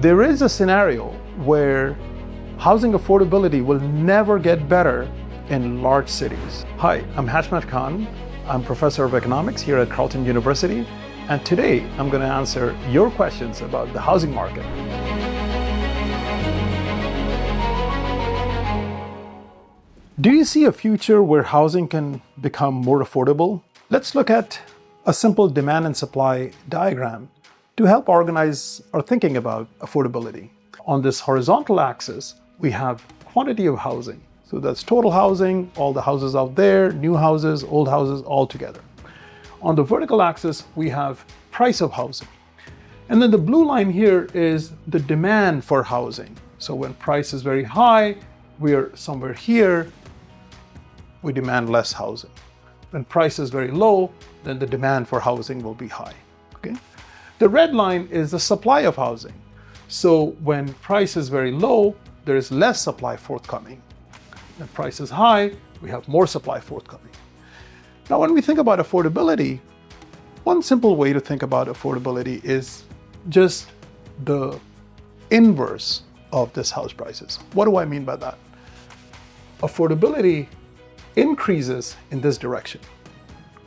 There is a scenario where housing affordability will never get better in large cities. Hi, I'm Hashmat Khan. I'm professor of economics here at Carleton University, and today I'm going to answer your questions about the housing market. Do you see a future where housing can become more affordable? Let's look at a simple demand and supply diagram to help organize our thinking about affordability. On this horizontal axis, we have quantity of housing. So that's total housing, all the houses out there, new houses, old houses, all together. On the vertical axis, we have price of housing. And then the blue line here is the demand for housing. So when price is very high, we are somewhere here, we demand less housing. When price is very low, then the demand for housing will be high. Okay? The red line is the supply of housing. So when price is very low, there is less supply forthcoming. When price is high, we have more supply forthcoming. Now, when we think about affordability, one simple way to think about affordability is just the inverse of this house prices. What do I mean by that? Affordability increases in this direction.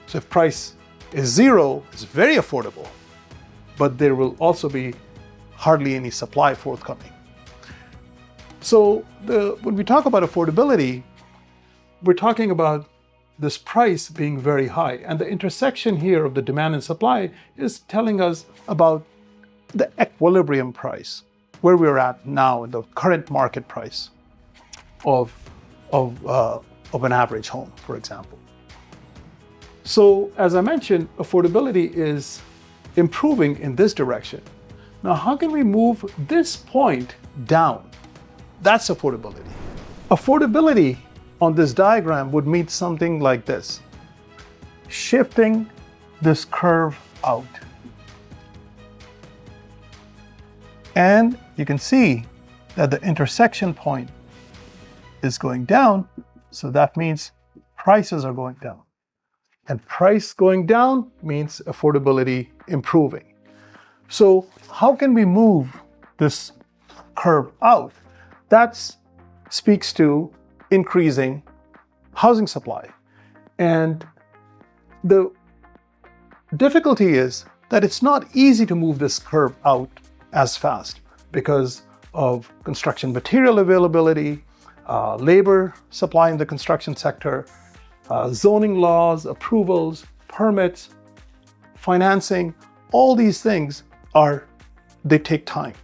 So if price is zero, it's very affordable, but there will also be hardly any supply forthcoming. So when we talk about affordability, we're talking about this price being very high. And the intersection here of the demand and supply is telling us about the equilibrium price, where we're at now in the current market price of an average home, for example. So as I mentioned, affordability is improving in this direction. Now, how can we move this point down? That's affordability. Affordability on this diagram would mean something like this: shifting this curve out. And you can see that the intersection point is going down, so that means prices are going down. And price going down means affordability improving. So how can we move this curve out? That speaks to increasing housing supply. And the difficulty is that it's not easy to move this curve out as fast because of construction material availability, labor supply in the construction sector, zoning laws, approvals, permits, financing. All these things they take time.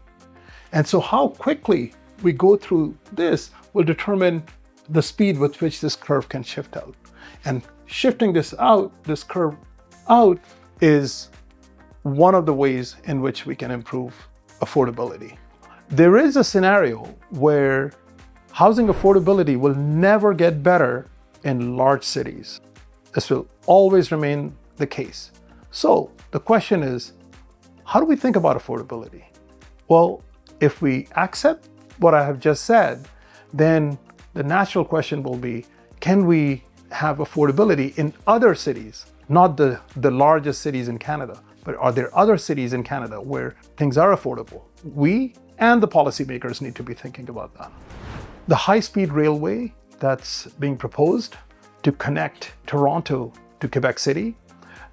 And so how quickly we go through this will determine the speed with which this curve can shift out. And shifting this curve out is one of the ways in which we can improve affordability. There is a scenario where housing affordability will never get better in large cities. This will always remain the case. So the question is, how do we think about affordability? Well, if we accept what I have just said, then the natural question will be, can we have affordability in other cities, not the largest cities in Canada, but are there other cities in Canada where things are affordable? We and the policymakers need to be thinking about that. The high-speed railway that's being proposed to connect Toronto to Quebec City,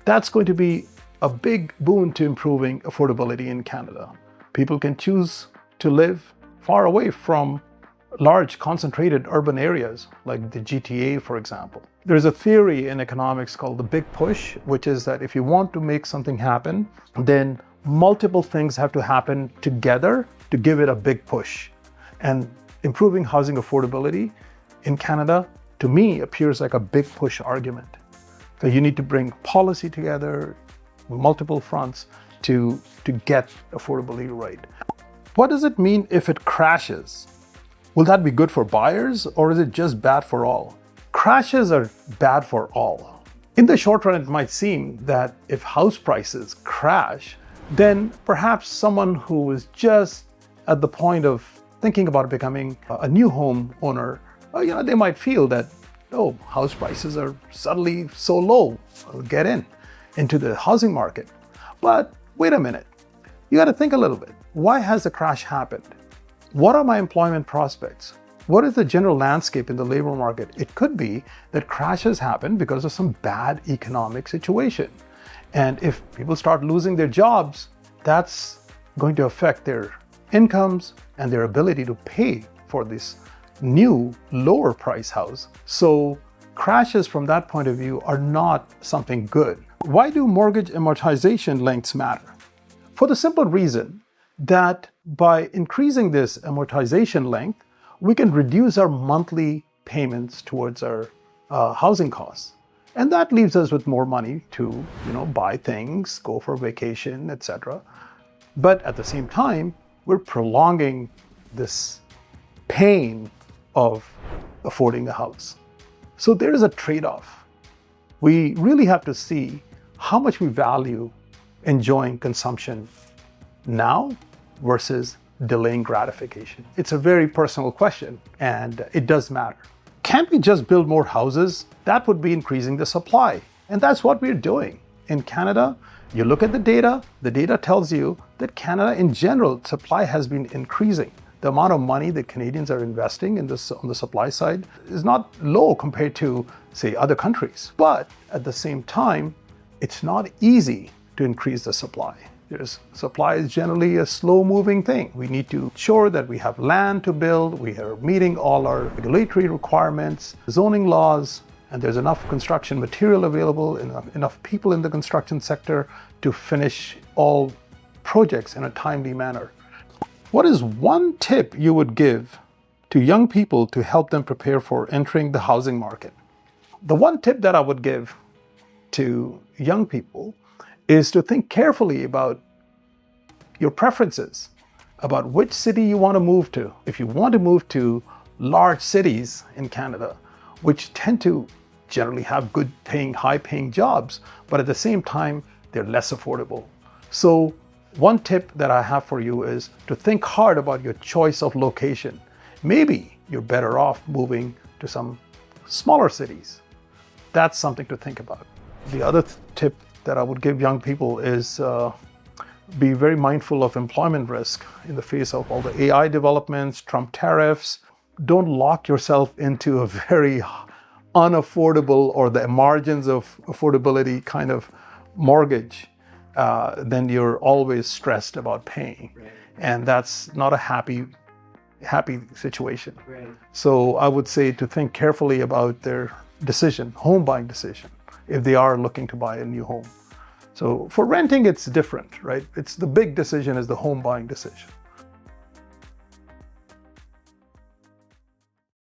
that's going to be a big boon to improving affordability in Canada. People can choose to live far away from large concentrated urban areas like the GTA, for example. There's a theory in economics called the big push, which is that if you want to make something happen, then multiple things have to happen together to give it a big push. And improving housing affordability in Canada, to me, appears like a big push argument. So you need to bring policy together, multiple fronts to get affordability right. What does it mean if it crashes? Will that be good for buyers, or is it just bad for all? Crashes are bad for all. In the short run, it might seem that if house prices crash, then perhaps someone who is just at the point of thinking about becoming a new home owner, they might feel that, house prices are suddenly so low, I'll get into the housing market. But wait a minute, you got to think a little bit. why has the crash happened? What are my employment prospects? What is the general landscape in the labor market? It could be that crashes happen because of some bad economic situation. And if people start losing their jobs, that's going to affect their incomes and their ability to pay for this new lower price house. So crashes from that point of view are not something good. Why do mortgage amortization lengths matter? For the simple reason that by increasing this amortization length, we can reduce our monthly payments towards our housing costs. And that leaves us with more money to, buy things, go for vacation, etc. But at the same time, we're prolonging this pain of affording a house. So there is a trade-off. We really have to see how much we value enjoying consumption now versus delaying gratification. It's a very personal question, and it does matter. Can't we just build more houses? That would be increasing the supply. And that's what we're doing. In Canada, you look at the data tells you that Canada in general, supply has been increasing. The amount of money that Canadians are investing in this on the supply side is not low compared to, say, other countries. But at the same time, it's not easy to increase the supply. Supply is generally a slow-moving thing. We need to ensure that we have land to build, we are meeting all our regulatory requirements, zoning laws, and there's enough construction material available, enough people in the construction sector to finish all projects in a timely manner. What is one tip you would give to young people to help them prepare for entering the housing market? The one tip that I would give to young people is to think carefully about your preferences, about which city you want to move to. If you want to move to large cities in Canada, which tend to generally have good paying, high paying jobs, but at the same time, they're less affordable. So one tip that I have for you is to think hard about your choice of location. Maybe you're better off moving to some smaller cities. That's something to think about. The other tip that I would give young people is be very mindful of employment risk in the face of all the AI developments, Trump tariffs. Don't lock yourself into a very unaffordable or the margins of affordability kind of mortgage. Then you're always stressed about paying. Right. And that's not a happy situation. Right. So I would say to think carefully about their decision, home buying decision, if they are looking to buy a new home. So for renting, it's different, right? It's the big decision is the home buying decision.